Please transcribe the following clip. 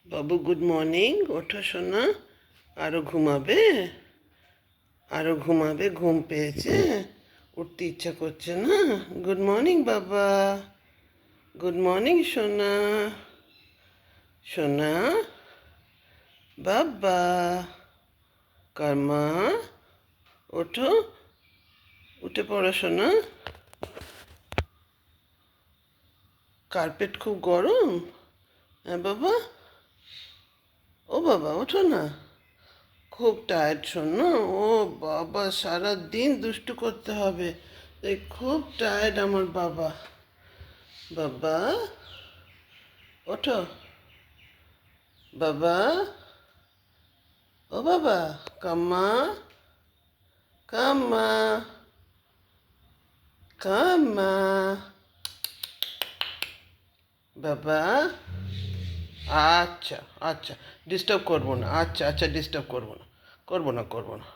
বাবু good morning. ওঠো সোনা, আরও ঘুমাবে? আরও ঘুমাবে? ঘুম পেয়েছে, উঠতে ইচ্ছা করছে না? গুড মর্নিং বাবা, গুড মর্নিং সোনা। সোনা বাবা, কর্মা, ওঠো, উঠে পড়ো সোনা। কার্পেট খুব গরম। হ্যাঁ বাবা, ও বাবা ওঠো না, খুব টায়ার্ড শোনো। ও বাবা, সারা দিন দুষ্টু করতে হবে, তাই খুব টায়ার্ড আমার বাবা। বাবা ওঠো, বাবা, ও বাবা, কাম্মা, কাম্মা, কাম্মা, বাবা। আচ্ছা আচ্ছা, ডিস্টার্ব করবো না। আচ্ছা আচ্ছা, ডিস্টার্ব করবো না, করবো না, করবো না।